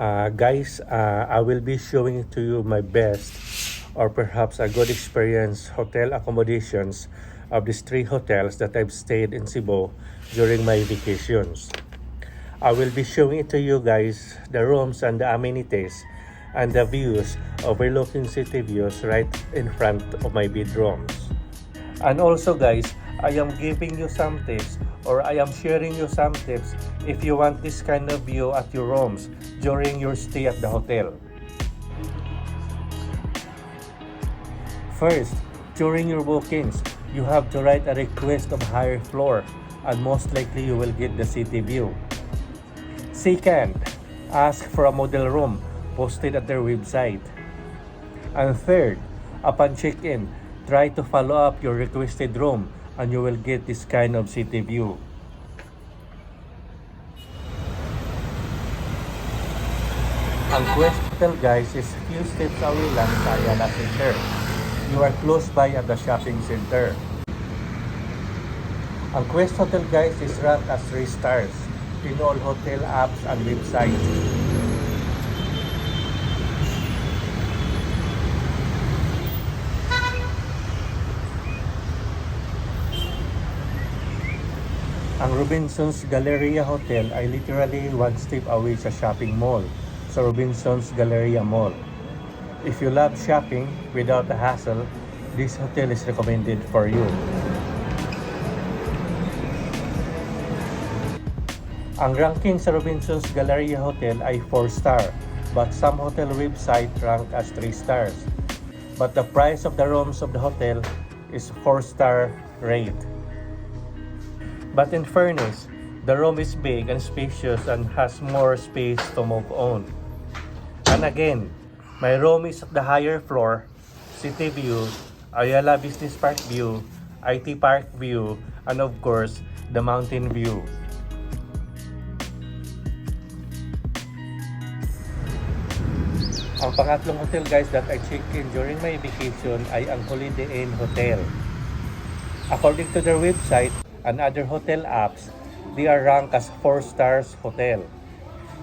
I will be showing to you my best or perhaps a good experience hotel accommodations of these 3 hotels that I've stayed in Cebu during my vacations. I will be showing it to you guys, the rooms and the amenities and the views overlooking city views right in front of my bedrooms. And also guys, I am giving you some tips or I am sharing you some tips if you want this kind of view at your rooms during your stay at the hotel. First, during your bookings, you have to write a request of higher floor and most likely you will get the city view. Second, ask for a model room posted at their website. And third, upon check-in, try to follow up your requested room and you will get this kind of city view. Ang Quest Hotel guys is few steps away lang sa Ayala Center. You are close by at the shopping center. Ang Quest Hotel guys is ranked as 3 stars in all hotel apps and websites. Ang Robinsons Galleria Hotel ay literally 1 step away sa shopping mall, sa Robinsons Galleria Mall. If you love shopping without a hassle, this hotel is recommended for you. Ang ranking sa Robinsons Galleria Hotel ay 4 star, but some hotel website rank as 3 stars. But the price of the rooms of the hotel is 4 star rate. But in fairness, the room is big and spacious and has more space to move on. And again, my room is at the higher floor, city view, Ayala Business Park view, IT Park view, and of course, the mountain view. Ang pangatlong hotel guys that I checked in during my vacation ay ang Holiday Inn Hotel. According to their website and other hotel apps, they are ranked as 4 stars hotel.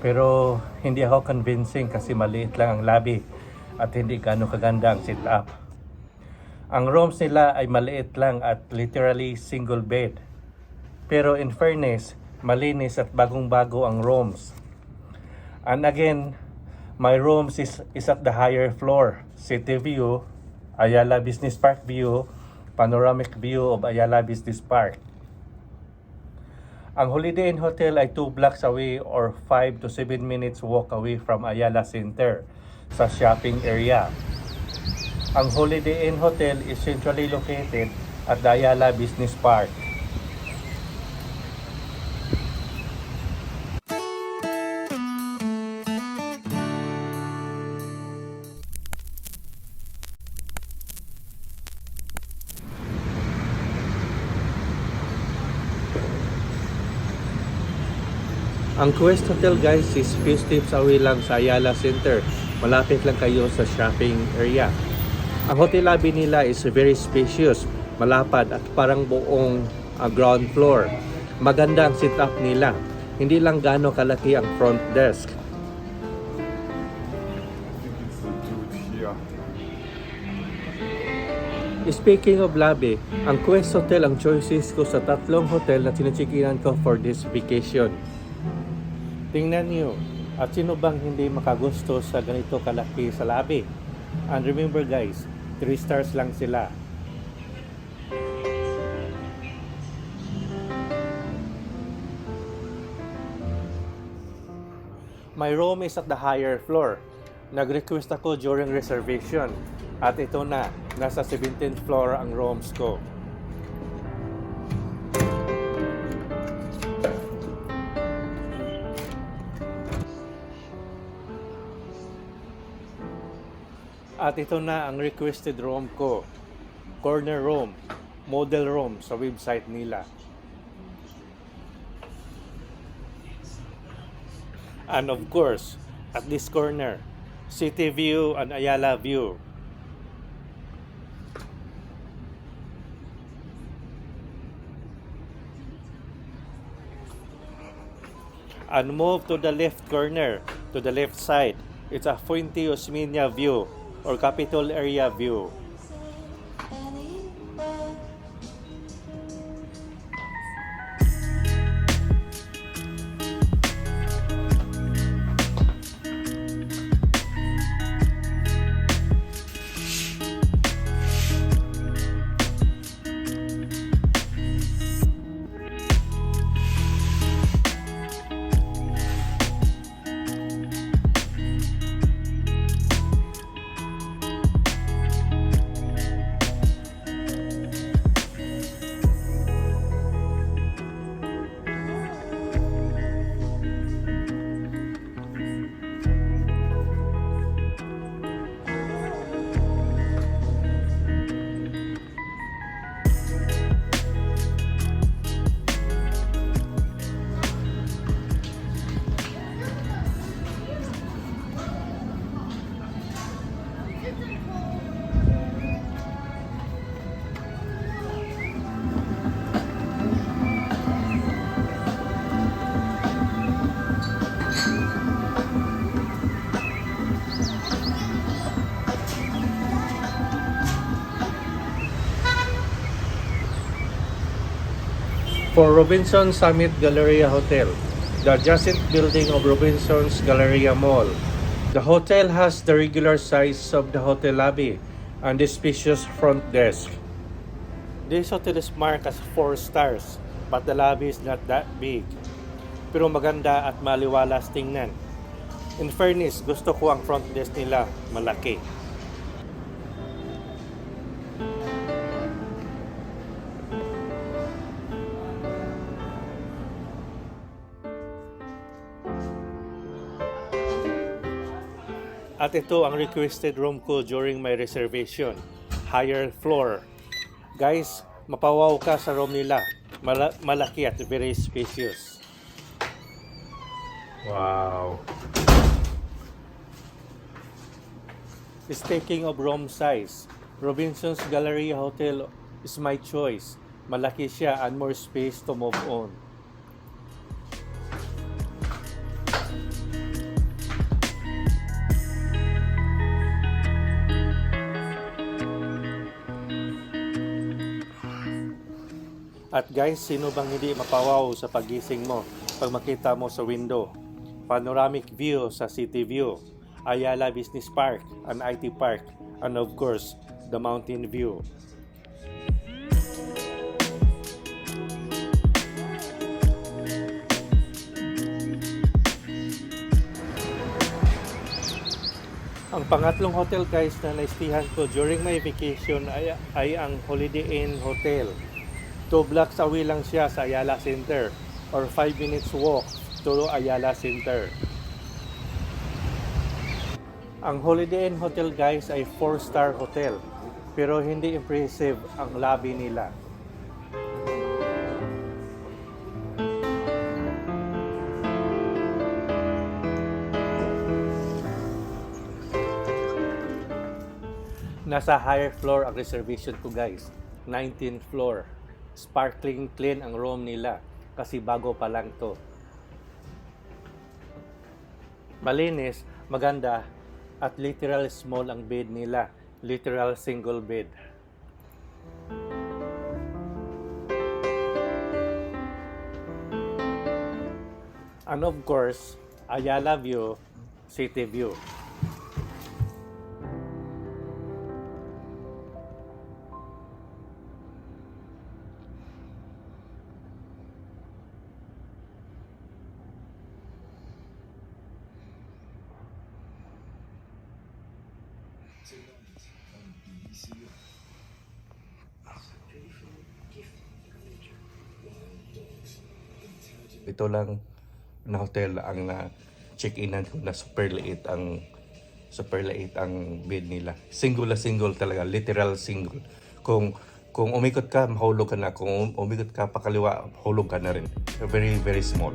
Pero hindi ako convincing kasi maliit lang ang lobby at hindi gaano kaganda ang setup. Ang rooms nila ay maliit lang at literally single bed. Pero in fairness, malinis at bagong-bago ang rooms. And again, my rooms is at the higher floor, city view, Ayala Business Park view, panoramic view of Ayala Business Park. Ang Holiday Inn Hotel ay 2 blocks away or 5 to 7 minutes walk away from Ayala Center sa shopping area. Ang Holiday Inn Hotel is centrally located at the Ayala Business Park. Ang Quest Hotel guys is few steps away lang sa Ayala Center. Malapit lang kayo sa shopping area. Ang hotel lobby nila is very spacious, malapad at parang buong ground floor. Maganda ang setup nila. Hindi lang gaano kalaki ang front desk. Speaking of lobby, ang Quest Hotel ang choices ko sa 3 hotel na tinichikinan ko for this vacation. Tingnan nyo, at sino bang hindi makagusto sa ganito kalaki sa lobby? And remember guys, 3 stars lang sila. My room is at the higher floor. Nag-request ako during reservation. At ito na, nasa 17th floor ang rooms ko. At ito na ang requested room ko. Corner room, model room sa website nila. And of course, at this corner, city view and Ayala view. And move to the left corner, To the left side, it's a Fuente Osmeña view or Capitol area view. For Robinson Summit Galleria Hotel, the adjacent building of Robinson's Galleria Mall. The hotel has the regular size of the hotel lobby and the spacious front desk. This hotel is marked as 4 stars, but the lobby is not that big. Pero maganda at maliwalas tingnan. In fairness, gusto ko ang front desk nila malaki. At ito ang requested room ko during my reservation. Higher floor. Guys, mapawaw ka sa room nila. Malaki at very spacious. Wow. Speaking of room size, Robinson's Galleria Hotel is my choice. Malaki siya and more space to move on. At guys, sino bang hindi mapawaw sa pagising mo pag makita mo sa window? Panoramic view sa City View, Ayala Business Park, an IT Park, and of course, the mountain view. Ang pangatlong hotel guys na naistihan ko during my vacation ay ang Holiday Inn Hotel. 2 blocks away lang siya sa Ayala Center or 5 minutes walk to Ayala Center. Ang Holiday Inn Hotel guys ay 4-star hotel pero hindi impressive ang lobby nila. Nasa higher floor ang reservation ko guys, 19th floor. Sparkling clean ang room nila kasi bago pa lang to. Malinis, maganda at literal small ang bed nila, literal single bed. And of course, Ayala View, City View. Ito lang na hotel ang na check-inan ko na super liit ang bed nila. Single talaga, literal single. Kung umikot ka, mahulog ka na. Kung umikot ka pakaliwa, hulog ka na rin. Very, very small.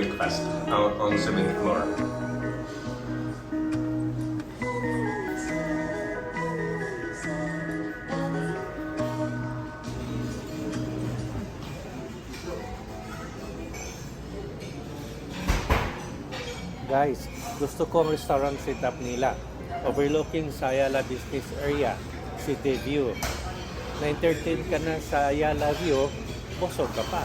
breakfast out on 7th floor. Guys, gusto ko ang restaurant setup nila. Overlooking sa Ayala Business Area, City View. Na-entertain ka na sa Ayala View, busog ka pa.